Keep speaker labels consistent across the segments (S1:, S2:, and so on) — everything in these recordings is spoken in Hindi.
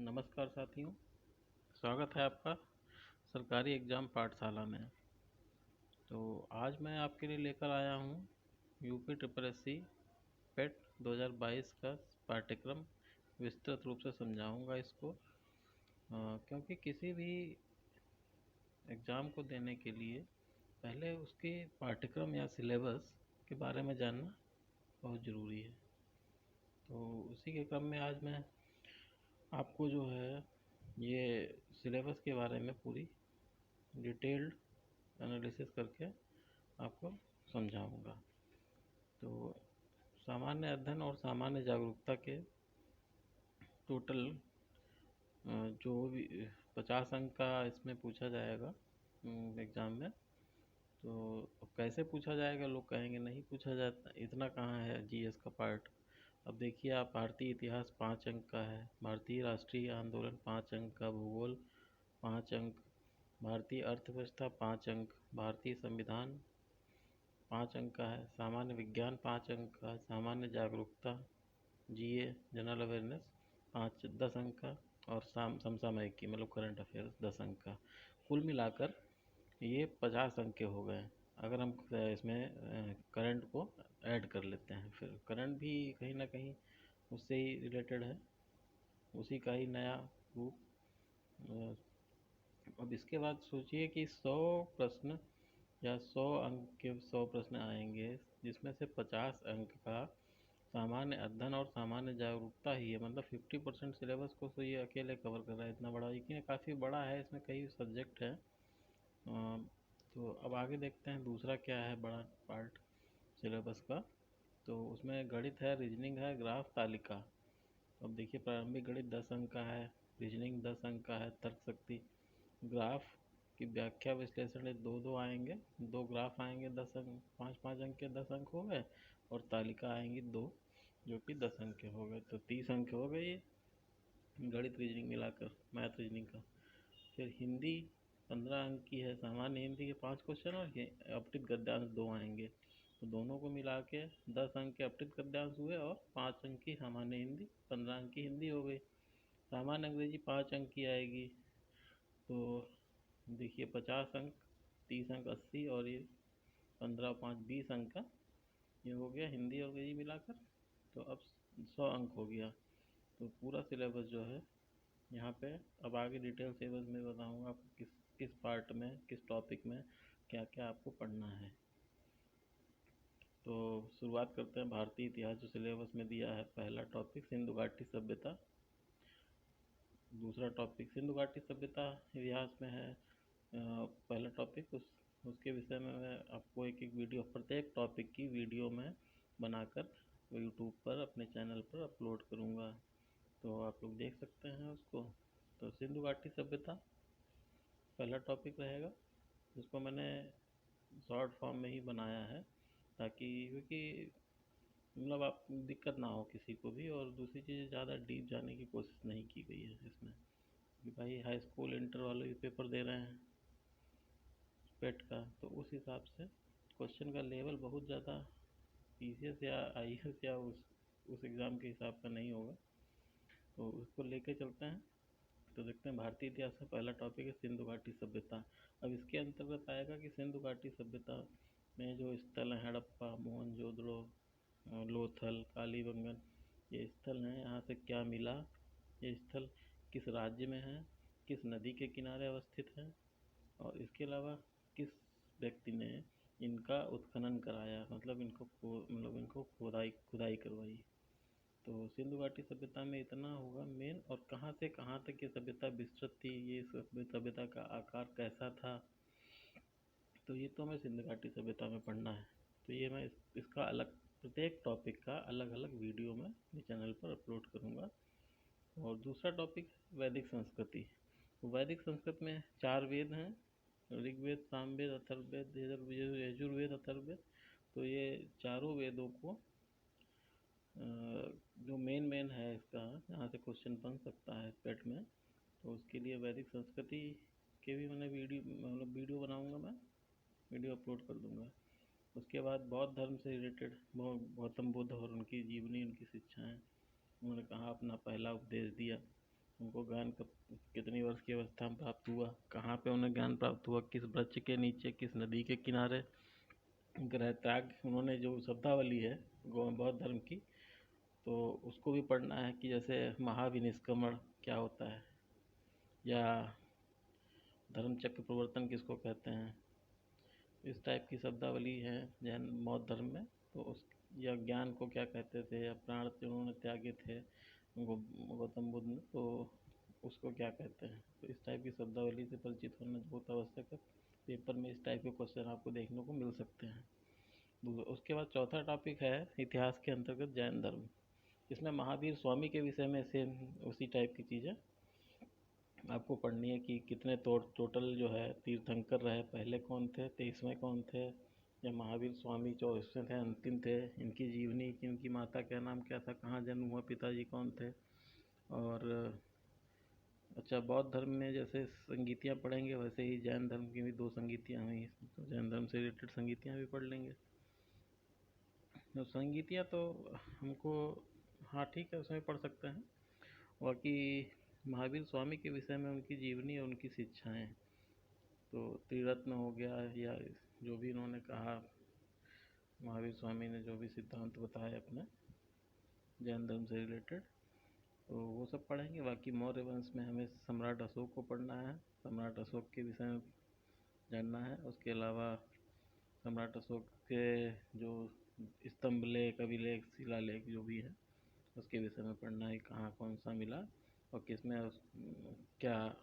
S1: नमस्कार साथियों, स्वागत है आपका सरकारी एग्ज़ाम पाठशाला में। तो आज मैं आपके लिए लेकर आया हूँ यूपी ट्रिपल एससी पेट 2022 का पाठ्यक्रम। विस्तृत रूप से समझाऊंगा इसको, क्योंकि किसी भी एग्ज़ाम को देने के लिए पहले उसके पाठ्यक्रम या सिलेबस के बारे में जानना बहुत ज़रूरी है। तो उसी के क्रम में आज मैं आपको जो है ये सिलेबस के बारे में पूरी डिटेल्ड एनालिसिस करके आपको समझाऊंगा। तो सामान्य अध्ययन और सामान्य जागरूकता के टोटल जो भी 50 अंक का इसमें पूछा जाएगा एग्ज़ाम में। तो कैसे पूछा जाएगा? लोग कहेंगे नहीं पूछा जाता, इतना कहाँ है जीएस का पार्ट। अब देखिए आप, भारतीय इतिहास 5 अंक का है, भारतीय राष्ट्रीय आंदोलन 5 अंक का, भूगोल 5 अंक, भारतीय अर्थव्यवस्था 5 अंक, भारतीय संविधान 5 अंक का है, सामान्य विज्ञान 5 अंक का, सामान्य जागरूकता जीए जनरल अवेयरनेस 10 अंक का, और समसामयिक की मतलब करंट अफेयर्स 10 अंक का। कुल मिलाकर ये 50 अंक के हो गए। अगर हम इसमें करंट को ऐड कर लेते हैं, फिर करंट भी कहीं ना कहीं उससे ही रिलेटेड है, उसी का ही नया रूप। अब इसके बाद सोचिए कि 100 प्रश्न या 100 अंक के 100 प्रश्न आएंगे, जिसमें से 50 अंक का सामान्य अध्ययन और सामान्य जागरूकता ही है। मतलब 50% सिलेबस को तो ये अकेले कवर कर रहा है। इतना बड़ा, यकीन काफ़ी बड़ा है, इसमें कई सब्जेक्ट हैं। तो अब आगे देखते हैं दूसरा क्या है बड़ा पार्ट सिलेबस का। तो उसमें गणित है, रीजनिंग है, ग्राफ, तालिका। अब देखिए, प्रारंभिक गणित 10 अंक का है, रीजनिंग 10 अंक का है, तर्क शक्ति, ग्राफ की व्याख्या विश्लेषण दो दो आएंगे, 2 ग्राफ आएंगे 10 अंक, 5 अंक के 10 अंक हो गए, और तालिका आएंगी 2 जो कि 10 अंक के हो गए। तो 30 अंक हो गए ये गणित रीजनिंग मिलाकर, मैथ रीजनिंग का। फिर हिंदी 15 अंक की है, सामान्य हिंदी के 5 क्वेश्चन और अपठित गद्यांश 2 आएंगे। तो दोनों को मिला के 10 अंक के अपठित गद्यांश हुए, और 5 अंक की सामान्य हिंदी, 15 अंक की हिंदी हो गई। सामान्य अंग्रेजी 5 अंक की आएगी। तो देखिए 50 अंक, 30 अंक 80, और ये 15 5 20 अंक का ये हो गया हिंदी और अंग्रेजी मिलाकर। तो अब 100 अंक हो गया। तो पूरा सिलेबस जो है यहाँ पे, अब आगे डिटेल सिलेबस में बताऊँगा आपको किस किस पार्ट में, किस टॉपिक में क्या क्या आपको पढ़ना है। तो शुरुआत करते हैं भारतीय इतिहास जो सिलेबस में दिया है। पहला टॉपिक सिंधु घाटी सभ्यता, दूसरा टॉपिक सिंधु घाटी सभ्यता इतिहास में है। पहला टॉपिक उसके विषय में मैं आपको एक एक वीडियो, प्रत्येक टॉपिक की वीडियो में बनाकर यूट्यूब पर अपने चैनल पर अपलोड करूँगा, तो आप लोग देख सकते हैं उसको। तो सिंधु घाटी सभ्यता पहला टॉपिक रहेगा, जिसको मैंने शॉर्ट फॉर्म में ही बनाया है, ताकि क्योंकि मतलब आप दिक्कत ना हो किसी को भी। और दूसरी चीज़, ज़्यादा डीप जाने की कोशिश नहीं की गई है इसमें, कि भाई हाई स्कूल इंटर वाले भी पेपर दे रहे हैं पेट का, तो उस हिसाब से क्वेश्चन का लेवल बहुत ज़्यादा पीसीएस या आईएएस या उस एग्ज़ाम के हिसाब का नहीं होगा। तो उसको लेके चलते हैं। तो देखते हैं, भारतीय इतिहास का पहला टॉपिक है सिंधु घाटी सभ्यता। अब इसके अंतर्गत आएगा कि सिंधु घाटी सभ्यता में जो स्थल हैं, हड़प्पा, मोहनजोदड़ो, लोथल, कालीबंगन, ये स्थल हैं, यहाँ से क्या मिला, ये स्थल किस राज्य में है, किस नदी के किनारे अवस्थित है, और इसके अलावा किस व्यक्ति ने इनका उत्खनन कराया, मतलब इनको खुदाई करवाई। तो सिंधु घाटी सभ्यता में इतना होगा मेन। और कहाँ से कहाँ तक ये सभ्यता विस्तृत थी, ये सभ्यता का आकार कैसा था, तो ये तो हमें सिंधु घाटी सभ्यता में पढ़ना है। तो ये मैं इसका अलग, प्रत्येक टॉपिक का अलग अलग वीडियो में अपने चैनल पर अपलोड करूँगा। और दूसरा टॉपिक वैदिक संस्कृति। तो वैदिक संस्कृत में 4 वेद हैं, ऋग्वेद, सामवेद, अथर्ववेद, यजुर्वेद, अथर्ववेद। तो ये चारों वेदों को जो मेन है इसका, जहाँ से क्वेश्चन बन सकता है पेट में, तो उसके लिए वैदिक संस्कृति के भी मैंने वीडियो बनाऊंगा, मैं वीडियो अपलोड कर दूंगा। उसके बाद बौद्ध धर्म से रिलेटेड गौतम बुद्ध और उनकी जीवनी, उनकी शिक्षाएँ, उन्होंने कहाँ अपना पहला उपदेश दिया, उनको ज्ञान कब कितनी वर्ष की अवस्था में प्राप्त हुआ, कहाँ पे उन्हें ज्ञान प्राप्त हुआ, किस वृक्ष के नीचे, किस नदी के किनारे ग्रह त्याग, उन्होंने जो शब्दावली है बौद्ध धर्म की, तो उसको भी पढ़ना है कि जैसे महाविनिष्क्रमण क्या होता है, या धर्म चक्र प्रवर्तन किसको कहते हैं। इस टाइप की शब्दावली है जैन बौद्ध धर्म में। तो उस या ज्ञान को क्या कहते थे, या प्राण उन्होंने त्यागे थे गौतम बुद्ध ने, तो उसको क्या कहते हैं। तो इस टाइप की शब्दावली से परिचित होना बहुत आवश्यक है। पेपर में इस टाइप के क्वेश्चन आपको देखने को मिल सकते हैं। उसके बाद चौथा टॉपिक है इतिहास के अंतर्गत जैन धर्म। इसमें महावीर स्वामी के विषय में सेम उसी टाइप की चीज़ें आपको पढ़नी है कि कितने टोटल जो है तीर्थंकर रहे, पहले कौन थे, 23वें कौन थे, या महावीर स्वामी 24वें थे, अंतिम थे, इनकी जीवनी, इनकी माता का नाम क्या था, कहाँ जन्म हुआ, पिताजी कौन थे। और अच्छा, बौद्ध धर्म में जैसे संगीतियाँ पढ़ेंगे वैसे ही जैन धर्म की भी 2 संगीतियाँ हुई, तो जैन धर्म से रिलेटेड संगीतियाँ भी पढ़ लेंगे। तो संगीतियाँ तो हमको हाँ ठीक है, उसमें पढ़ सकते हैं। बाकी महावीर स्वामी के विषय में उनकी जीवनी और उनकी शिक्षाएँ, तो त्रिरत्न हो गया, या जो भी इन्होंने कहा, महावीर स्वामी ने जो भी सिद्धांत बताए अपने जैन धर्म से रिलेटेड, तो वो सब पढ़ेंगे। बाकी मौर्य वंश में हमें सम्राट अशोक को पढ़ना है, सम्राट अशोक के विषय में जानना है। उसके अलावा सम्राट अशोक के जो स्तंभ लेख, अभिलेख, शिलालेख जो भी है उसके विषय में पढ़ना है, कहाँ कौन सा मिला और किसमें क्या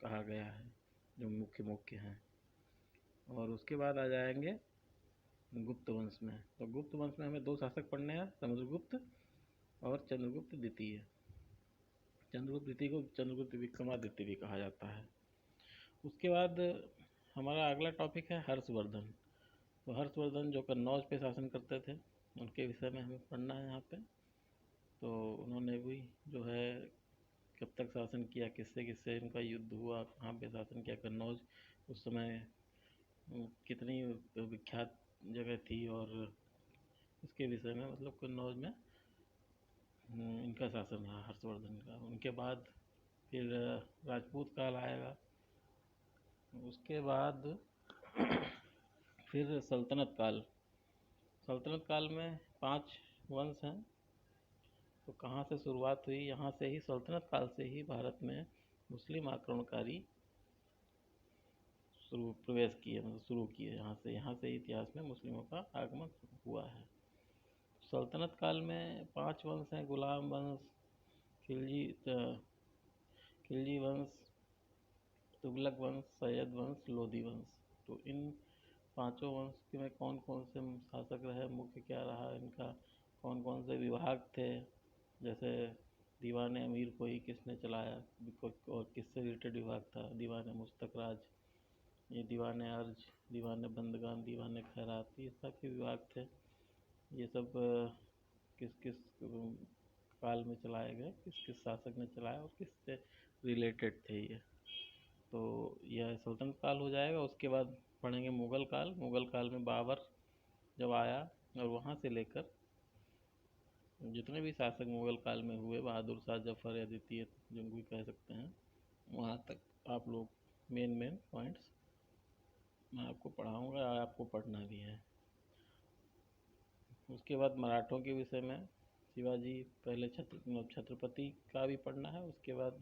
S1: कहा गया है, जो मुख्य मुख्य हैं। और उसके बाद आ जाएंगे गुप्त वंश में। तो गुप्त वंश में हमें 2 शासक पढ़ने हैं, समुद्रगुप्त और चंद्रगुप्त द्वितीय। चंद्रगुप्त द्वितीय को चंद्रगुप्त विक्रमादित्य भी कहा जाता है। उसके बाद हमारा अगला टॉपिक है हर्षवर्धन। तो हर्षवर्धन जो कन्नौज पे शासन करते थे, उनके विषय में हमें पढ़ना है यहाँ पे। तो उन्होंने भी जो है कब तक शासन किया, किससे किससे इनका युद्ध हुआ, कहाँ पे शासन किया, कन्नौज उस समय कितनी विख्यात जगह थी, और इसके विषय में मतलब कन्नौज में इनका शासन रहा हर्षवर्धन का। उनके बाद फिर राजपूत काल आएगा। उसके बाद फिर सल्तनत काल। सल्तनत काल में 5 वंश हैं। तो कहाँ से शुरुआत हुई, यहाँ से ही सल्तनत काल से ही भारत में मुस्लिम आक्रमणकारी प्रवेश किए, मतलब शुरू किए। यहाँ से इतिहास में मुस्लिमों का आगमन हुआ है। सल्तनत काल में 5 वंश हैं, गुलाम वंश, खिलजी वंश, तुगलक वंश, सैयद वंश, लोधी वंश। तो इन 5 वंश में कौन कौन से शासक रहे, मुख्य क्या रहा इनका, कौन कौन से विभाग थे, जैसे दीवान अमीर को ही किसने चलाया और किससे रिलेटेड विभाग था, दीवान मुस्तकराज, ये दीवान अर्ज, दीवान बंदगान, दीवान खैरात, ये सब के विभाग थे। ये सब किस किस काल में चलाए गए, किस किस शासक ने चलाया और किससे रिलेटेड थे ये। तो यह सल्तनत काल हो जाएगा। उसके बाद पढ़ेंगे मुग़ल काल। मुग़ल काल में बाबर जब आया, और वहाँ से लेकर जितने भी शासक मुग़ल काल में हुए, बहादुर शाह, जफ़र या द्वितीय जो भी कह सकते हैं, वहाँ तक आप लोग मेन पॉइंट्स मैं आपको पढ़ाऊँगा, आपको पढ़ना भी है। उसके बाद मराठों के विषय में शिवाजी पहले छत्रपति का भी पढ़ना है। उसके बाद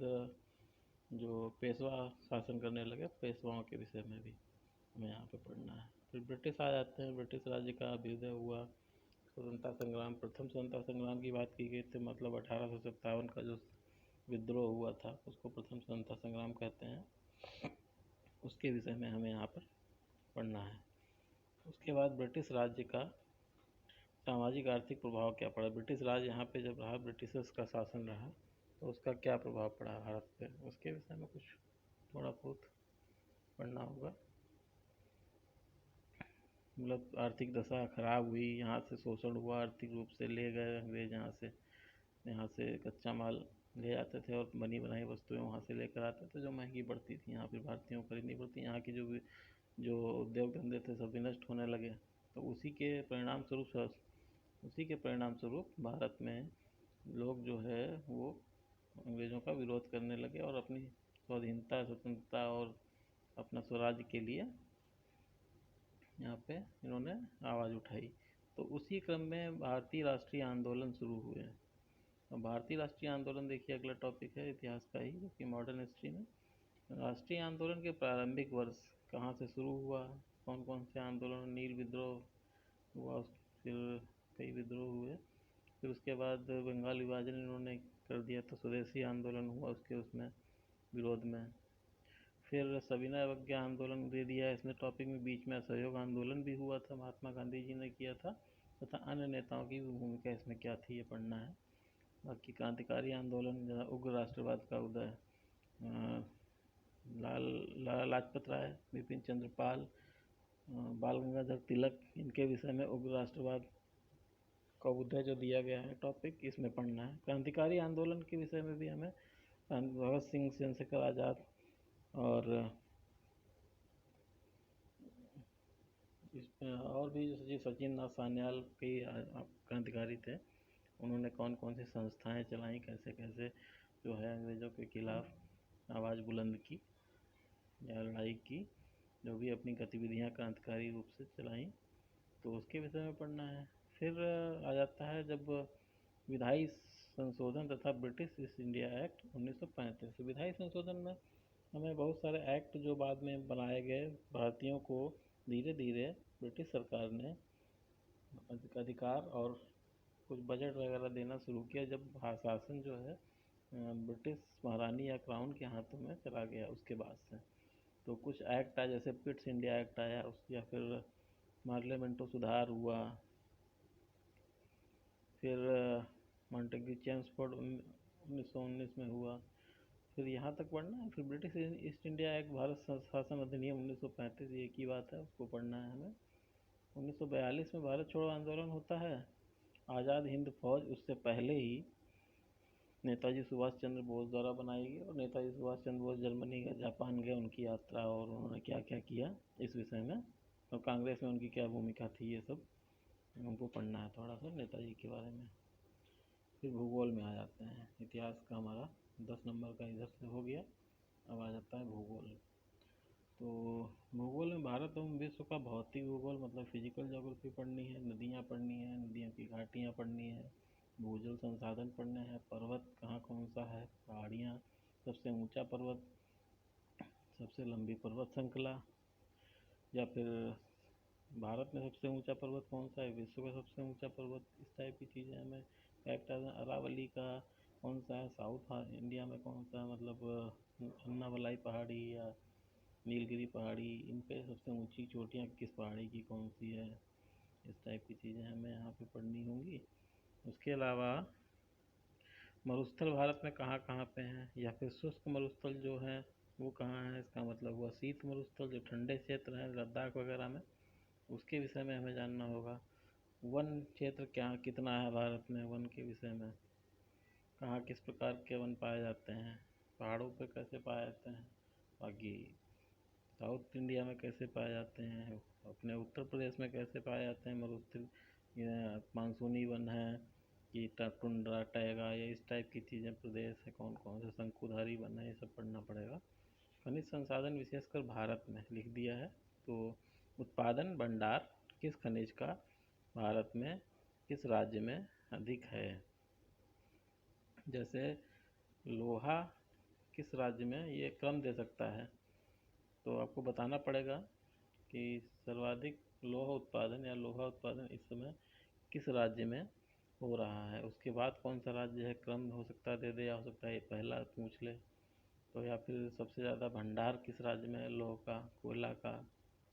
S1: जो पेशवा शासन करने लगे, पेशवाओं के विषय में भी हमें यहाँ पे पढ़ना है। फिर ब्रिटिश आ जाते हैं। ब्रिटिश राज्य का अभ्युदय हुआ, स्वतंत्रता संग्राम, प्रथम स्वतंत्रता संग्राम की बात की गई थी, मतलब 1857 का जो विद्रोह हुआ था उसको प्रथम स्वतंत्रता संग्राम कहते हैं। उसके विषय में हमें यहाँ पर पढ़ना है। उसके बाद ब्रिटिश राज्य का सामाजिक आर्थिक प्रभाव क्या पड़ा। ब्रिटिश राज यहाँ पे जब रहा, ब्रिटिशर्स का शासन रहा, तो उसका क्या प्रभाव पड़ा भारत पे, उसके विषय में कुछ थोड़ा बहुत पढ़ना होगा। मतलब आर्थिक दशा खराब हुई, यहाँ से शोषण हुआ, आर्थिक रूप से ले गए अंग्रेज, यहाँ से कच्चा माल ले जाते थे और बनी बनाई वस्तुएं वहाँ से लेकर आते थे, जो महंगी पड़ती थी, यहाँ पे भारतीयों को खरीदनी पड़ती। यहाँ की जो उद्योग धंधे थे सभी नष्ट होने लगे। तो उसी के परिणाम स्वरूप भारत में लोग जो है वो अंग्रेज़ों का विरोध करने लगे और अपनी स्वाधीनता, स्वतंत्रता और अपना स्वराज के लिए यहाँ पे इन्होंने आवाज़ उठाई। तो उसी क्रम में भारतीय राष्ट्रीय आंदोलन शुरू हुए। अब भारतीय राष्ट्रीय आंदोलन देखिए, अगला टॉपिक है इतिहास का ही, जो कि मॉडर्न हिस्ट्री में राष्ट्रीय आंदोलन के प्रारंभिक वर्ष कहाँ से शुरू हुआ, कौन कौन से आंदोलन, नील विद्रोह हुआ, फिर कई विद्रोह हुए, फिर उसके बाद बंगाल विभाजन इन्होंने कर दिया तो स्वदेशी आंदोलन हुआ उसके उसमें विरोध में, फिर सविनय अवज्ञा आंदोलन दे दिया इसमें टॉपिक में, बीच में असहयोग आंदोलन भी हुआ था, महात्मा गांधी जी ने किया था, तथा अन्य नेताओं की भी भूमिका इसमें क्या थी ये पढ़ना है। बाकी क्रांतिकारी आंदोलन, जहाँ उग्र राष्ट्रवाद का उदय, लाला लाजपत राय, बिपिन चंद्र पाल, बाल गंगाधर तिलक, इनके विषय में उग्र राष्ट्रवाद का उदय जो दिया गया है टॉपिक, इसमें पढ़ना है। क्रांतिकारी आंदोलन के विषय में भी हमें भगत सिंह, चंद्रशेखर आज़ाद और इसमें और भी जैसे सचिन नाथ सान्याल कई क्रांतिकारी थे, उन्होंने कौन कौन सी संस्थाएं चलाई, कैसे कैसे जो है अंग्रेज़ों के खिलाफ आवाज़ बुलंद की या लड़ाई की, जो भी अपनी गतिविधियां क्रांतिकारी रूप से चलाई, तो उसके विषय में पढ़ना है। फिर आ जाता है जब विधायी संशोधन तथा ब्रिटिश ईस्ट इंडिया एक्ट 1935। विधायी संशोधन में हमें बहुत सारे एक्ट जो बाद में बनाए गए, भारतीयों को धीरे धीरे ब्रिटिश सरकार ने अधिकार और कुछ बजट वगैरह देना शुरू किया, जब शासन जो है ब्रिटिश महारानी या क्राउन के हाथों में चला गया उसके बाद से। तो कुछ एक्ट आए, जैसे पिट्स इंडिया एक्ट आया या फिर पार्लियामेंटो सुधार हुआ, फिर मॉन्टेग्यू चेम्सफोर्ड 1919 में हुआ, फिर यहाँ तक पढ़ना है। फिर British east India act, Bharat शासन अधिनियम 1935, ये एक ही बात है, उसको पढ़ना है हमें। 1942 में भारत छोड़ो आंदोलन होता है। आज़ाद हिंद फौज उससे पहले ही नेताजी सुभाष चंद्र बोस द्वारा बनाई गई, और नेताजी सुभाष चंद्र बोस जर्मनी गए, जापान गए, उनकी यात्रा और उन्होंने क्या क्या किया इस विषय में, और कांग्रेस में उनकी क्या भूमिका थी, ये सब हमको पढ़ना है थोड़ा सा नेताजी के बारे में। फिर भूगोल में आ जाते हैं। इतिहास का हमारा 10 नंबर का इधर से हो गया, अब आ जाता है भूगोल। तो भूगोल में भारत एवं विश्व का भौतिक भूगोल मतलब फिजिकल ज्योग्राफी पढ़नी है, नदियाँ पढ़नी है, नदियों की घाटियाँ पढ़नी है, भूजल संसाधन पढ़ने हैं, पर्वत कहाँ कौन सा है, पहाड़ियाँ, सबसे ऊंचा पर्वत, सबसे लंबी पर्वत श्रृंखला, या फिर भारत में सबसे ऊंचा पर्वत कौन सा है, विश्व का सबसे ऊंचा पर्वत, इस टाइप की चीज़ें हमें फैक्ट। अरावली का कौन सा है, साउथ इंडिया में कौन सा, मतलब अन्नावलाई पहाड़ी या नीलगिरी पहाड़ी, इन पे सबसे ऊंची चोटियाँ किस पहाड़ी की कौन सी है, इस टाइप की चीज़ें हमें यहाँ पे पढ़नी होंगी। उसके अलावा मरुस्थल भारत में कहाँ कहाँ पे हैं, या फिर शुष्क मरुस्थल जो है वो कहाँ है, इसका मतलब हुआ शीत मरुस्थल जो ठंडे क्षेत्र हैं लद्दाख वगैरह में, उसके विषय में हमें जानना होगा। वन क्षेत्र क्या कितना है भारत में, वन के विषय में, कहाँ किस प्रकार के वन पाए जाते हैं, पहाड़ों पे कैसे पाए जाते हैं, बाकी साउथ इंडिया में कैसे पाए जाते हैं, अपने उत्तर प्रदेश में कैसे पाए जाते हैं मरुस्थल, मानसूनी वन है कि टुंड्रा टैगा, या इस टाइप की चीज़ें प्रदेश है, कौन कौन से शंकुधारी वन है, ये सब पढ़ना पड़ेगा। खनिज संसाधन विशेषकर भारत में लिख दिया है। तो उत्पादन भंडार किस खनिज का भारत में किस राज्य में अधिक है, जैसे लोहा किस राज्य में, ये क्रम दे सकता है, तो आपको बताना पड़ेगा कि सर्वाधिक लोहा उत्पादन या लोहा उत्पादन इस समय किस राज्य में हो रहा है, उसके बाद कौन सा राज्य है, क्रम हो सकता है दे दे, या हो सकता है ये पहला पूछ ले, तो या फिर सबसे ज़्यादा भंडार किस राज्य में है, लोह का, कोयला का,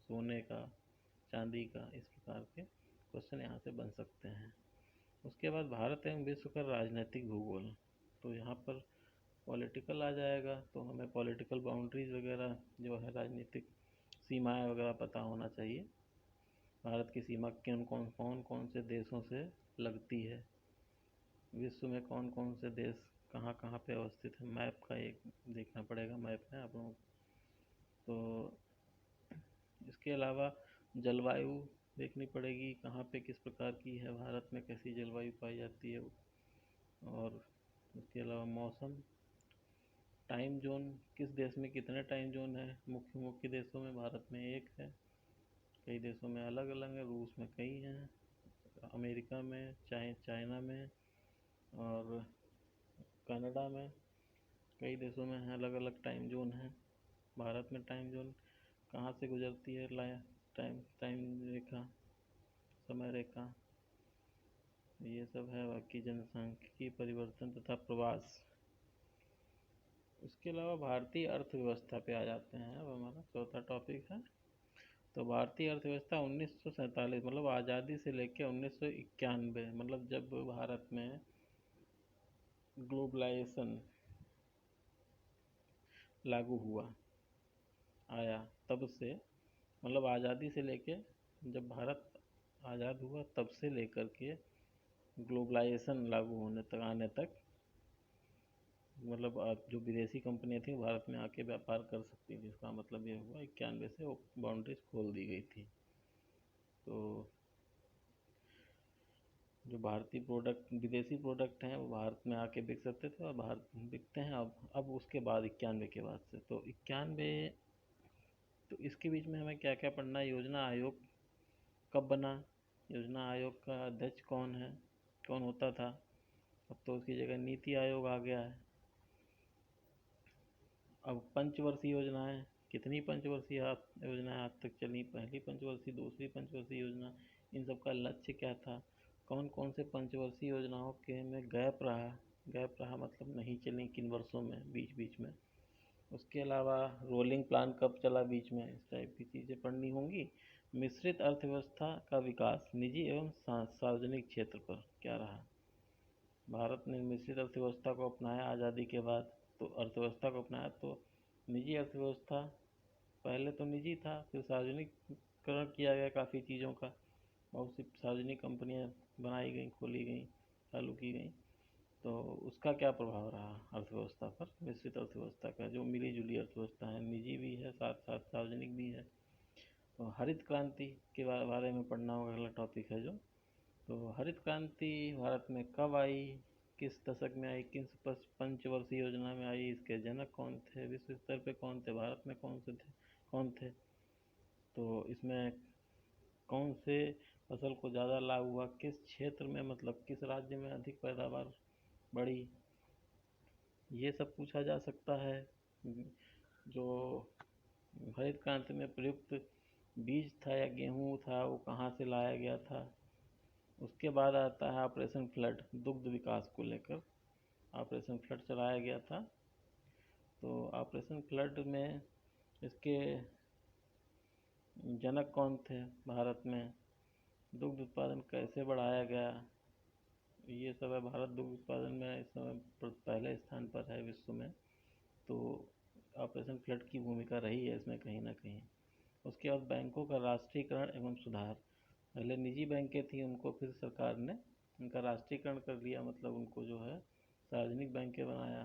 S1: सोने का, चांदी का, इस प्रकार के क्वेश्चन यहाँ से बन सकते हैं। उसके बाद भारत एवं विश्व का राजनीतिक भूगोल, तो यहाँ पर पॉलिटिकल आ जाएगा, तो हमें पॉलिटिकल बाउंड्रीज वगैरह जो है राजनीतिक सीमाएं वगैरह पता होना चाहिए। भारत की सीमा कौन कौन से देशों से लगती है, विश्व में कौन कौन से देश कहाँ कहाँ पे अवस्थित है, मैप का एक देखना पड़ेगा, मैप है आप लोगों को। तो इसके अलावा जलवायु देखनी पड़ेगी, कहाँ पे किस प्रकार की है, भारत में कैसी जलवायु पाई जाती है, और उसके अलावा मौसम, टाइम जोन, किस देश में कितने टाइम जोन है। मुख्य मुख्य देशों में भारत में एक है, कई देशों में अलग अलग है, रूस में कई हैं, अमेरिका में, चाइना में और कनाडा में, कई देशों में है अलग अलग टाइम जोन है। भारत में टाइम जोन कहाँ से गुजरती है टाइम टाइम रेखा, समय रेखा, ये सब है। बाकी जनसांख्यिकीय परिवर्तन तथा प्रवास। उसके अलावा भारतीय अर्थव्यवस्था पे आ जाते हैं, अब हमारा चौथा टॉपिक है। तो भारतीय अर्थव्यवस्था 1947 मतलब आज़ादी से लेकर 1991, मतलब जब भारत में ग्लोबलाइजेशन लागू हुआ आया, तब से मतलब आज़ादी से लेके जब भारत आज़ाद हुआ तब से लेकर के ग्लोबलाइजेशन लागू होने तक आने तक, मतलब जो विदेशी कंपनियां थी भारत में आके व्यापार कर सकती थी। इसका मतलब ये हुआ 91 से वो बाउंड्रीज खोल दी गई थी। तो जो भारतीय प्रोडक्ट विदेशी प्रोडक्ट हैं वो भारत में आके बिक सकते थे और भारत बिकते हैं अब उसके बाद 91 के बाद से। तो 91, तो इसके बीच में हमें क्या क्या पढ़ना है। योजना आयोग कब बना, योजना आयोग का अध्यक्ष कौन है, कौन होता था। अब तो उसकी जगह नीति आयोग आ गया है। अब पंचवर्षीय योजनाएं, कितनी पंचवर्षीय योजनाएं आज तक चली, पहली पंचवर्षीय, दूसरी पंचवर्षीय योजना, इन सब का लक्ष्य क्या था, कौन कौन से पंचवर्षीय योजनाओं के में गैप रहा मतलब नहीं चली किन वर्षों में, बीच बीच में। उसके अलावा रोलिंग प्लान कब चला बीच में, इस टाइप की चीज़ें पढ़नी होंगी। मिश्रित अर्थव्यवस्था का विकास निजी एवं सार्वजनिक क्षेत्र पर क्या रहा। भारत ने मिश्रित अर्थव्यवस्था को अपनाया आज़ादी के बाद, तो अर्थव्यवस्था को अपनाया तो निजी अर्थव्यवस्था, पहले तो निजी था, फिर सार्वजनिकरण किया गया काफ़ी चीज़ों का, बहुत सी सार्वजनिक कंपनियां बनाई गई, खोली गई, चालू की गई। तो उसका क्या प्रभाव रहा अर्थव्यवस्था पर, मिश्रित अर्थव्यवस्था का, जो मिली जुली अर्थव्यवस्था है, निजी भी है साथ साथ सार्वजनिक भी है। तो हरित क्रांति के बारे में पढ़ना होगा, अगला टॉपिक है जो। तो हरित क्रांति भारत में कब आई, किस दशक में आई, किस पंचवर्षीय योजना में आई, इसके जनक कौन थे, विश्व स्तर पे कौन थे, भारत में कौन थे। तो इसमें कौन से फसल को ज़्यादा लाभ हुआ, किस क्षेत्र में, मतलब किस राज्य में अधिक पैदावार बढ़ी, ये सब पूछा जा सकता है। जो हरित क्रांति में प्रयुक्त बीज था या गेहूँ था वो कहाँ से लाया गया था। उसके बाद आता है ऑपरेशन फ्लड, दुग्ध विकास को लेकर ऑपरेशन फ्लड चलाया गया था। तो ऑपरेशन फ्लड में इसके जनक कौन थे, भारत में दुग्ध उत्पादन कैसे बढ़ाया गया, ये सब है। भारत दुग्ध उत्पादन में इस समय पहले स्थान पर है विश्व में। तो ऑपरेशन फ्लड की भूमिका रही है इसमें कहीं ना कहीं। उसके बाद बैंकों का राष्ट्रीयकरण एवं सुधार, पहले निजी बैंकें थी, उनको फिर सरकार ने उनका राष्ट्रीयकरण कर दिया, मतलब उनको जो है सार्वजनिक बैंकें बनाया।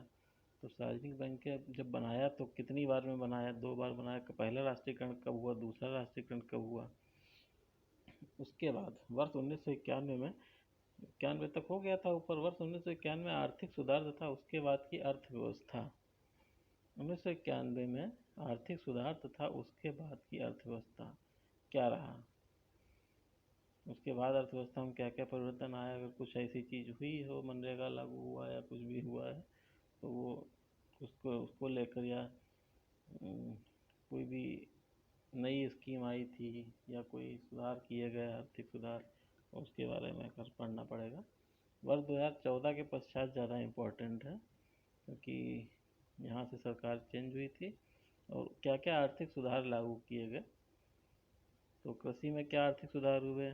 S1: तो सार्वजनिक बैंकें जब बनाया तो कितनी बार में बनाया, 2 बार बनाया। पहला राष्ट्रीयकरण कब हुआ, दूसरा राष्ट्रीयकरण कब हुआ। उसके बाद वर्ष 1991 में, 91 तक हो गया था ऊपर, वर्ष 1991 में आर्थिक सुधार तथा उसके बाद की अर्थव्यवस्था। 1991 में आर्थिक सुधार तथा उसके बाद की अर्थव्यवस्था क्या रहा, उसके बाद अर्थव्यवस्था में क्या क्या परिवर्तन आया। अगर कुछ ऐसी चीज़ हुई हो, मनरेगा लागू हुआ या कुछ भी हुआ है, तो वो उसको लेकर, या कोई भी नई स्कीम आई थी या कोई सुधार किए गए, आर्थिक सुधार, उसके बारे में कर पढ़ना पड़ेगा। वर्ष 2014 के पश्चात ज़्यादा इम्पोर्टेंट है, क्योंकि यहाँ से सरकार चेंज हुई थी और क्या क्या आर्थिक सुधार लागू किए गए। तो कृषि में क्या आर्थिक सुधार हुए,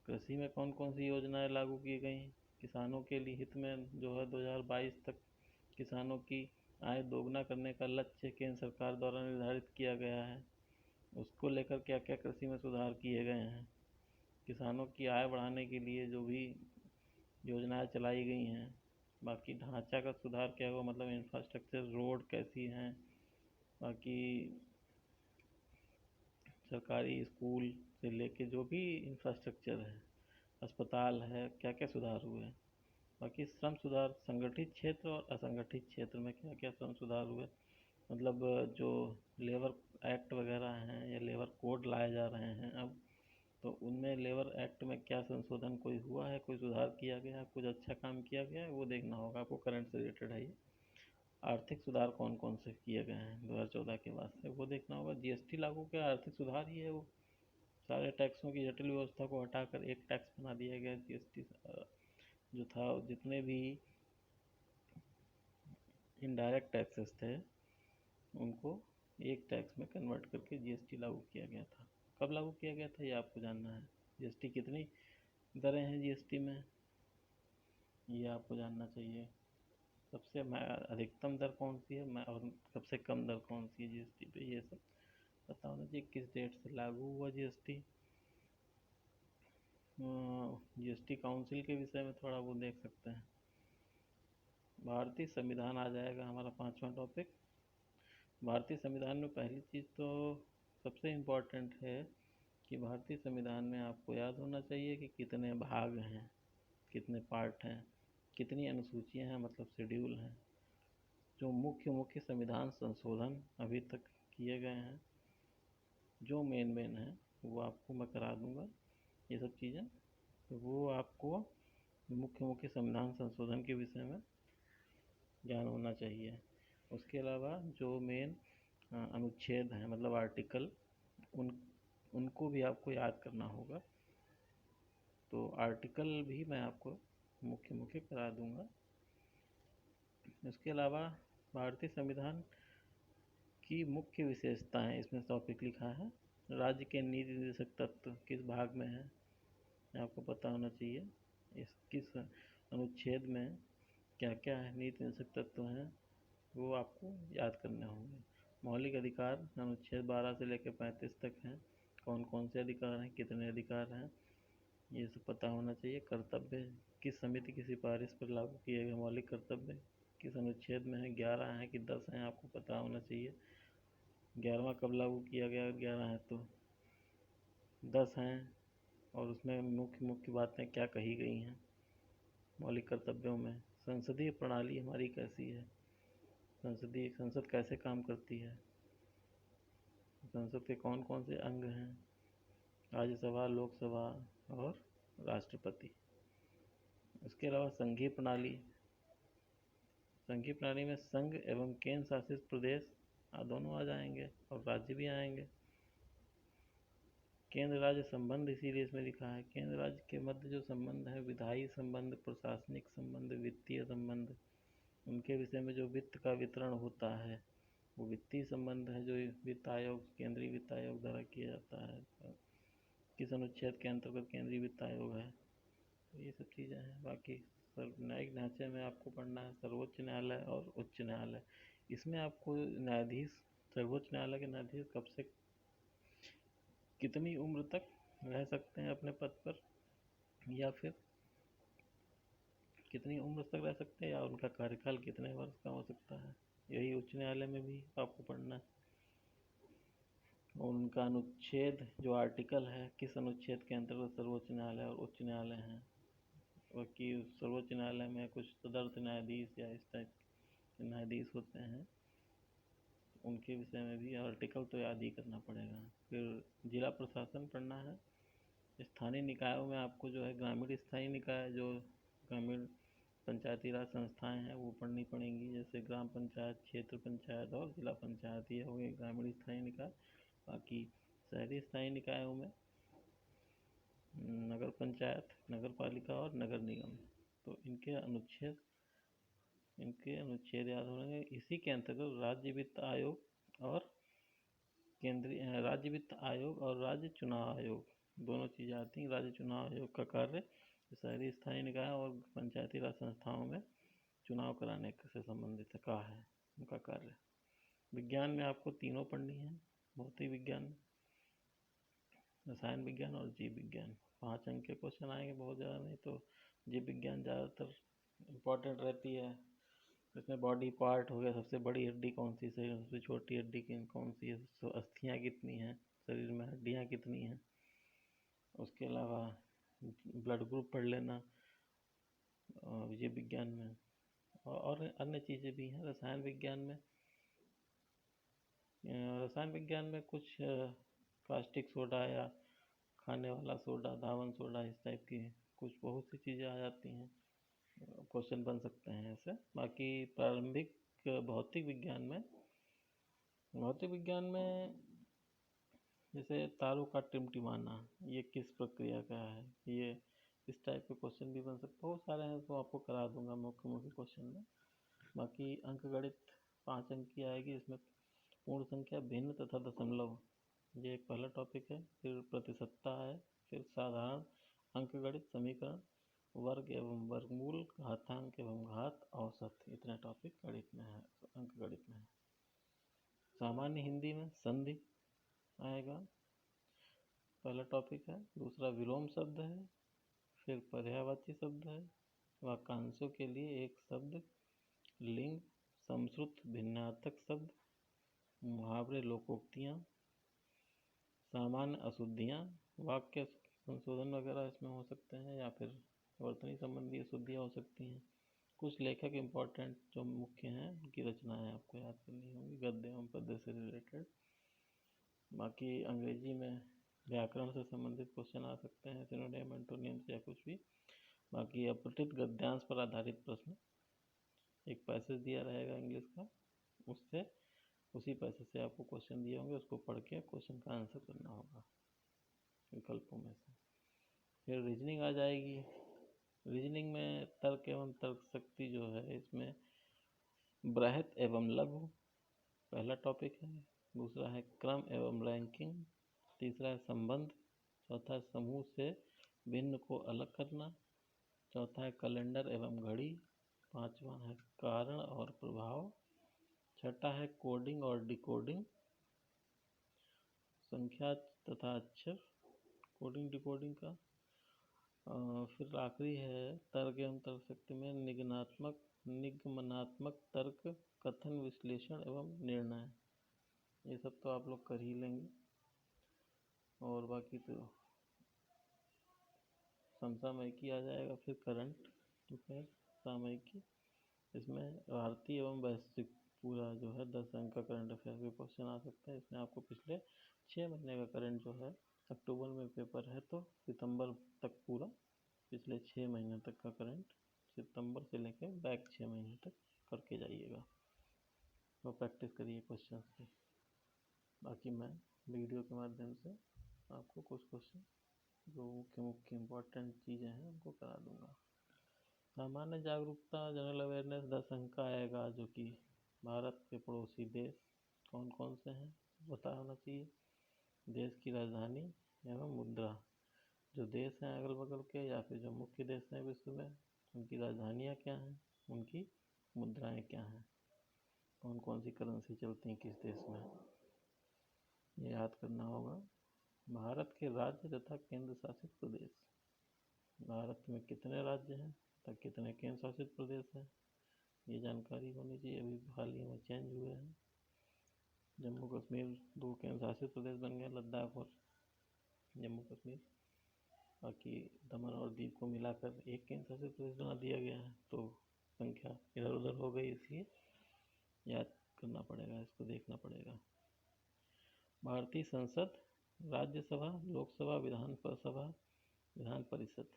S1: कृषि में कौन कौन सी योजनाएं लागू की गई। किसानों के लिए हित में जो है 2022 तक किसानों की आय दोगुना करने का लक्ष्य केंद्र सरकार द्वारा निर्धारित किया गया है। उसको लेकर क्या क्या कृषि में सुधार किए गए हैं। किसानों की आय बढ़ाने के लिए जो भी योजनाएं चलाई गई हैं। बाकी ढांचा का सुधार क्या हुआ, मतलब इंफ्रास्ट्रक्चर, रोड कैसी हैं, बाकी सरकारी स्कूल से लेके जो भी इंफ्रास्ट्रक्चर है, अस्पताल है, क्या क्या सुधार हुए हैं। बाकी श्रम सुधार संगठित क्षेत्र और असंगठित क्षेत्र में क्या क्या श्रम सुधार हुए, मतलब जो लेबर एक्ट वगैरह हैं या लेबर कोड लाए जा रहे हैं अब, तो उनमें लेबर एक्ट में क्या संशोधन कोई हुआ है, कोई सुधार किया गया, कुछ अच्छा काम किया गया है, वो देखना होगा आपको। करंट से रिलेटेड है ये। आर्थिक सुधार कौन कौन से किए गए हैं 2014 के बाद से, वो देखना होगा। जीएसटी लागू किया, आर्थिक सुधार ही है वो। सारे टैक्सों की जटिल व्यवस्था को हटाकर एक टैक्स बना दिया गया जीएसटी जो था। जितने भी इनडायरेक्ट टैक्सेस थे उनको एक टैक्स में कन्वर्ट करके जीएसटी लागू किया गया था। कब लागू किया गया था ये आपको जानना है। जीएसटी कितनी दरें हैं जीएसटी में, ये आपको जानना चाहिए। सबसे अधिकतम दर कौन सी है और सबसे कम दर कौन सी है जीएसटी पे, ये सब पता होना चाहिए। किस डेट से लागू हुआ जीएसटी। जीएसटी काउंसिल के विषय में थोड़ा वो देख सकते हैं। भारतीय संविधान आ जाएगा हमारा 5वां टॉपिक। भारतीय संविधान में पहली चीज़ तो सबसे इम्पोर्टेंट है कि भारतीय संविधान में आपको याद होना चाहिए कि कितने भाग हैं, कितने पार्ट हैं, कितनी अनुसूचियां हैं, मतलब शेड्यूल हैं। जो मुख्य मुख्य संविधान संशोधन अभी तक किए गए हैं, जो मेन हैं, वो आपको मैं करा दूंगा ये सब चीज़ें। तो वो आपको मुख्य मुख्य संविधान संशोधन के विषय में ज्ञान होना चाहिए। उसके अलावा जो मेन अनुच्छेद हैं, मतलब आर्टिकल, उनको भी आपको याद करना होगा। तो आर्टिकल भी मैं आपको मुख्य मुख्य करा दूंगा। इसके अलावा भारतीय संविधान की मुख्य विशेषताएं इसमें टॉपिक लिखा है। राज्य के नीति निर्देशक तत्व किस भाग में है, आपको पता होना चाहिए। इस किस अनुच्छेद में क्या क्या है नीति निर्देशक तत्व हैं, वो आपको याद करने होंगे। मौलिक अधिकार अनुच्छेद 12 से लेकर 35 तक हैं। कौन कौन से अधिकार हैं, कितने अधिकार हैं, ये सब पता होना चाहिए। कर्तव्य किस समिति की सिफारिश पर लागू किए गए मौलिक कर्तव्य किस अनुच्छेद में है, 11 हैं कि 10 हैं, आपको पता होना चाहिए। 11वां कब लागू किया गया, 11 है तो 10 हैं, और उसमें मुख्य मुख्य बातें क्या कही गई हैं मौलिक कर्तव्यों में। संसदीय प्रणाली हमारी कैसी है, संसद कैसे काम करती है, संसद के कौन कौन से अंग हैं, राज्यसभा, लोकसभा और राष्ट्रपति। इसके अलावा संघीय प्रणाली में संघ एवं केंद्र शासित प्रदेश दोनों आ जाएंगे और राज्य भी आएंगे। केंद्र राज्य संबंध इसीलिए इसमें लिखा है। केंद्र राज्य के मध्य जो संबंध है, विधायी संबंध, प्रशासनिक संबंध, वित्तीय संबंध, उनके विषय में जो वित्त का वितरण होता है वो वित्तीय संबंध है, जो वित्त आयोग, केंद्रीय वित्त आयोग द्वारा किया जाता है। तो किस अनुच्छेद के अंतर्गत केंद्रीय वित्त आयोग है, तो ये सब चीज़ें हैं। बाकी न्यायिक ढांचे में आपको पढ़ना है सर्वोच्च न्यायालय और उच्च न्यायालय। इसमें आपको न्यायाधीश, सर्वोच्च न्यायालय के न्यायाधीश कब से कितनी उम्र तक रह सकते हैं अपने पद पर, या फिर कितनी उम्र तक रह सकते हैं, या उनका कार्यकाल कितने वर्ष का हो सकता है, यही उच्च न्यायालय में भी आपको पढ़ना है। और उनका अनुच्छेद जो आर्टिकल है, किस अनुच्छेद के अंतर्गत सर्वोच्च न्यायालय और उच्च न्यायालय हैं। बाकी सर्वोच्च न्यायालय में कुछ तदर्थ न्यायाधीश या इस टाइप के न्यायाधीश होते हैं, उनके विषय में भी आर्टिकल तो याद ही करना पड़ेगा। फिर जिला प्रशासन पढ़ना है। स्थानीय निकायों में आपको जो है ग्रामीण स्थायी निकाय, जो ग्रामीण पंचायती राज संस्थाएं हैं वो पढ़नी पड़ेंगी, जैसे ग्राम पंचायत, क्षेत्र पंचायत और जिला पंचायत, ये हो गए ग्रामीण स्थायी निकाय। बाकी शहरी स्थायी निकायों में नगर पंचायत, नगर पालिका और नगर निगम। तो इनके अनुच्छेद याद होंगे। इसी के अंतर्गत राज्य वित्त आयोग और राज्य चुनाव आयोग, दोनों चीज़ें आती हैं। राज्य चुनाव आयोग का कार्य शहरी स्थायी निकाय और पंचायती राज संस्थाओं में चुनाव कराने से संबंधित का है उनका कार्य। विज्ञान में आपको तीनों पढ़नी है, भौतिक विज्ञान, रसायन विज्ञान और जीव विज्ञान। 5 अंक के क्वेश्चन आएंगे, बहुत ज़्यादा नहीं। तो जीव विज्ञान ज़्यादातर इम्पोर्टेंट रहती है। इसमें बॉडी पार्ट हो गया, सबसे बड़ी हड्डी कौन सी है, सबसे छोटी हड्डी कौन सी है, अस्थियाँ कितनी हैं शरीर में, हड्डियाँ कितनी हैं। उसके अलावा ब्लड ग्रुप पढ़ लेना, विजय विज्ञान में, और अन्य चीज़ें भी हैं। रसायन विज्ञान में कुछ कास्टिक सोडा या खाने वाला सोडा, धावन सोडा, इस टाइप की कुछ बहुत सी चीज़ें आ जाती हैं, क्वेश्चन बन सकते हैं ऐसे। बाकी प्रारंभिक भौतिक विज्ञान में जैसे तारों का टिमटिमाना, ये किस प्रक्रिया का है, ये इस टाइप के क्वेश्चन भी बन सकते हैं। बहुत सारे हैं, तो आपको करा दूंगा मुख्य क्वेश्चन में। बाकी अंकगणित 5 अंक की आएगी, इसमें पूर्ण संख्या, भिन्न तथा दशमलव, ये एक पहला टॉपिक है। फिर प्रतिशतता है, फिर साधारण अंकगणित समीकरण, वर्ग एवं वर्गमूल, घातांक एवं घात, औसत, इतने टॉपिक गणित में है, अंकगणित में है। सामान्य हिंदी में संधि आएगा, पहला टॉपिक है। दूसरा विलोम शब्द है, फिर पर्यायवाची शब्द है, वाक्यांशों के लिए एक शब्द, लिंग, समश्रुत भिन्नार्थक शब्द, मुहावरे, लोकोक्तियाँ, सामान्य अशुद्धियाँ, वाक्य संशोधन वगैरह इसमें हो सकते हैं, या फिर वर्तनी संबंधी अशुद्धियाँ हो सकती हैं। कुछ लेखक इम्पोर्टेंट जो मुख्य हैं उनकी रचनाएं आपको याद करनी होंगी, गद्य एवं पद्य से रिलेटेड। बाकी अंग्रेजी में व्याकरण से संबंधित क्वेश्चन आ सकते हैं, सिनोनिम, एंटोनिम्स या कुछ भी। बाकी अपठित गद्यांश पर आधारित प्रश्न, एक पैसेज दिया रहेगा इंग्लिश का, उसी पैसेज से आपको क्वेश्चन दिए होंगे, उसको पढ़ के क्वेश्चन का आंसर करना होगा विकल्पों में से। फिर रीजनिंग आ जाएगी। रीजनिंग में तर्क एवं तर्क शक्ति जो है, इसमें बृहत एवं लघु पहला टॉपिक है। दूसरा है क्रम एवं रैंकिंग, तीसरा है संबंध, चौथा है समूह से भिन्न को अलग करना, चौथा है कैलेंडर एवं घड़ी, पांचवा है कारण और प्रभाव, छठा है कोडिंग और डिकोडिंग, संख्या तथा अक्षर, कोडिंग डिकोडिंग का। फिर आखिरी है तर्क एवं तर्क शक्ति में निगमनात्मक तर्क, कथन, विश्लेषण एवं निर्णय। ये सब तो आप लोग कर ही लेंगे। और बाकी तो समसामयिकी आ जाएगा, फिर करंट अफेयर, सामयिकी, इसमें भारतीय एवं वैश्विक पूरा जो है 10 अंक का करंट अफेयर के क्वेश्चन आ सकते हैं। इसमें आपको पिछले 6 महीने का करंट जो है, अक्टूबर में पेपर है तो सितंबर तक पूरा पिछले 6 महीने तक का करंट, सितंबर से लेकर बैक 6 महीने तक करके जाइएगा, तो प्रैक्टिस करिए क्वेश्चन की। बाकी मैं वीडियो के माध्यम से आपको कुछ क्वेश्चन जो मुख्य इम्पोर्टेंट चीज़ें हैं उनको करा दूंगा। सामान्य जागरूकता, जनरल अवेयरनेस 10 अंक का आएगा, जो कि भारत के पड़ोसी देश कौन कौन से हैं पता होना चाहिए, देश की राजधानी एवं मुद्रा, जो देश हैं अगल बगल के या फिर जो मुख्य देश हैं विश्व में, उनकी राजधानियाँ क्या हैं, उनकी मुद्राएं क्या हैं, कौन कौन सी करेंसी चलती हैं किस देश में, ये याद करना होगा। भारत के राज्य तथा केंद्र शासित प्रदेश, भारत में कितने राज्य हैं तथा कितने केंद्र शासित प्रदेश हैं, ये जानकारी होनी चाहिए। अभी हाल ही में चेंज हुए हैं, जम्मू कश्मीर 2 केंद्र शासित प्रदेश बन गया, लद्दाख और जम्मू कश्मीर। बाकी दमन और दीव को मिलाकर एक केंद्र शासित प्रदेश बना दिया गया है, तो संख्या इधर उधर हो गई, इसलिए याद करना पड़ेगा, इसको देखना पड़ेगा। भारतीय संसद, राज्यसभा, लोकसभा, विधान परिषद,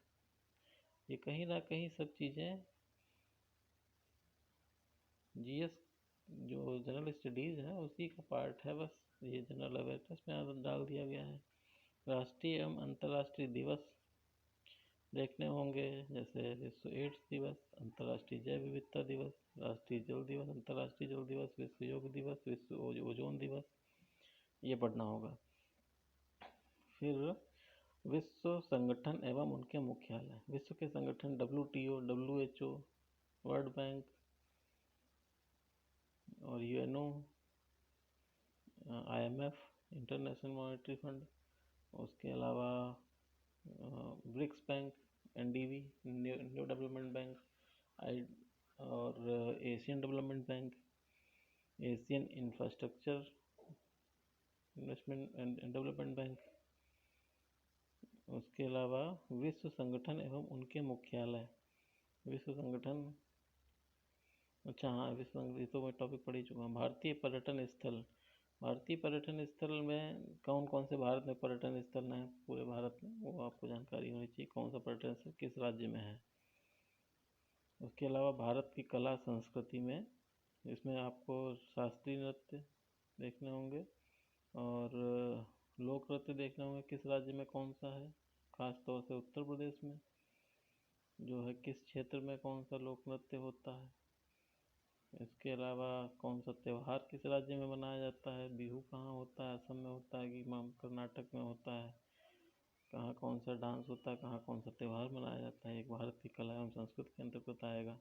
S1: ये कहीं ना कहीं सब चीज़ें जीएस जो जनरल स्टडीज़ है उसी का पार्ट है, बस ये जनरल अवेयरनेस में डाल दिया गया है। राष्ट्रीय एवं अंतर्राष्ट्रीय दिवस देखने होंगे, जैसे विश्व एड्स दिवस, अंतर्राष्ट्रीय जैव विविधता दिवस, राष्ट्रीय जल दिवस, अंतर्राष्ट्रीय जल दिवस, विश्व योग दिवस, विश्व ओजोन दिवस, ये पढ़ना होगा। फिर विश्व संगठन एवं उनके मुख्यालय, विश्व के संगठन WTO, WHO, वर्ल्ड बैंक और UNO, IMF, international monetary fund, उसके अलावा BRICS bank, NDB, new development bank, और Asian development bank, Asian infrastructure investment and development bank. उसके अलावा विश्व संगठन एवं उनके मुख्यालय, विश्व संगठन, अच्छा हाँ, विश्व संगठन, ये तो मैं टॉपिक पढ़ ही चुका हूँ। भारतीय पर्यटन स्थल, भारतीय पर्यटन स्थल में कौन कौन से भारत में पर्यटन स्थल हैं पूरे भारत में, वो आपको जानकारी होनी चाहिए। कौन सा पर्यटन स्थल किस राज्य में है। उसके अलावा भारत की कला संस्कृति में, इसमें आपको शास्त्रीय नृत्य देखने होंगे और लोक नृत्य देखने होंगे। किस राज्य में कौन सा है, खास तौर से उत्तर प्रदेश में जो है, किस क्षेत्र में कौन सा लोक नृत्य होता है। इसके अलावा कौन सा त्यौहार किस राज्य में मनाया जाता है, बिहू कहाँ होता है, असम में होता है कि कर्नाटक में होता है, कहाँ कौन सा डांस होता है, कहाँ कौन सा त्यौहार मनाया जाता है। एक भारत की कला एवं संस्कृति के अंतर्गत आएगा।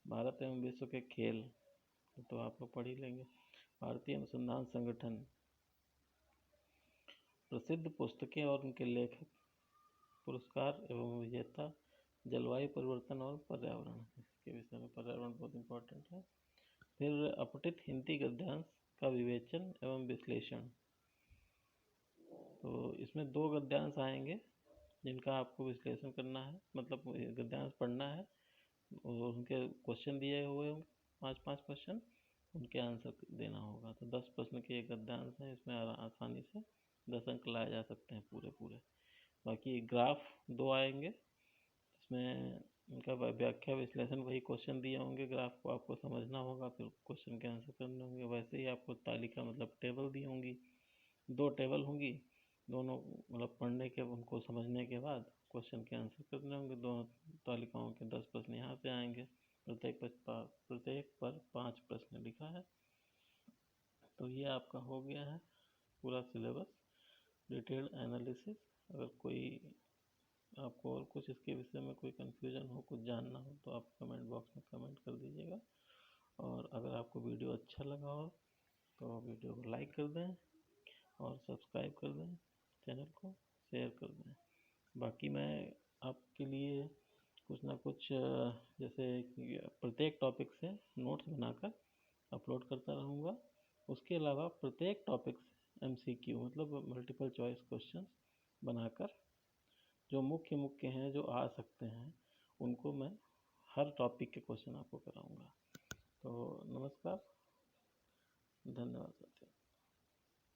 S1: भारत एवं विश्व के खेल तो आप लोग पढ़ ही लेंगे। भारतीय अनुसंधान संगठन, प्रसिद्ध पुस्तकें और उनके लेखक, पुरस्कार एवं विजेता, जलवायु परिवर्तन और पर्यावरण, इसके विषय में पर्यावरण बहुत इंपॉर्टेंट है। फिर अपठित हिंदी गद्यांश का विवेचन एवं विश्लेषण, तो इसमें 2 गद्यांश आएंगे जिनका आपको विश्लेषण करना है, मतलब गद्यांश पढ़ना है और उनके क्वेश्चन दिए हुए होंगे 5-5 क्वेश्चन, उनके आंसर देना होगा। तो 10 प्रश्न के एक गद्यांश है, इसमें आसानी से 10 अंक लाए जा सकते हैं पूरे पूरे। बाकी ग्राफ 2 आएंगे, इसमें उनका व्याख्या विश्लेषण, वही क्वेश्चन दिए होंगे, ग्राफ को आपको समझना होगा, फिर क्वेश्चन के आंसर करने होंगे। वैसे ही आपको तालिका मतलब टेबल दी होंगी, 2 टेबल होंगी, दोनों मतलब पढ़ने के, उनको समझने के बाद क्वेश्चन के आंसर करने होंगे। दोनों तालिकाओं के 10 प्रश्न यहाँ से आएंगे, प्रत्येक पर 5 प्रश्न लिखा है। तो ये आपका हो गया है पूरा सिलेबस, डिटेल एनालिसिस। अगर कोई आपको और कुछ इसके विषय में कोई कन्फ्यूजन हो, कुछ जानना हो, तो आप कमेंट बॉक्स में कमेंट कर दीजिएगा। और अगर आपको वीडियो अच्छा लगा हो तो वीडियो को लाइक कर दें और सब्सक्राइब कर दें, चैनल को शेयर कर दें। बाकी मैं आपके लिए कुछ ना कुछ जैसे प्रत्येक टॉपिक से नोट्स बनाकर अपलोड करता रहूँगा। उसके अलावा प्रत्येक टॉपिक से MCQ मतलब मल्टीपल चॉइस क्वेश्चन बनाकर, जो मुख्य मुख्य हैं, जो आ सकते हैं, उनको मैं हर टॉपिक के क्वेश्चन आपको कराऊंगा। तो नमस्कार, धन्यवाद।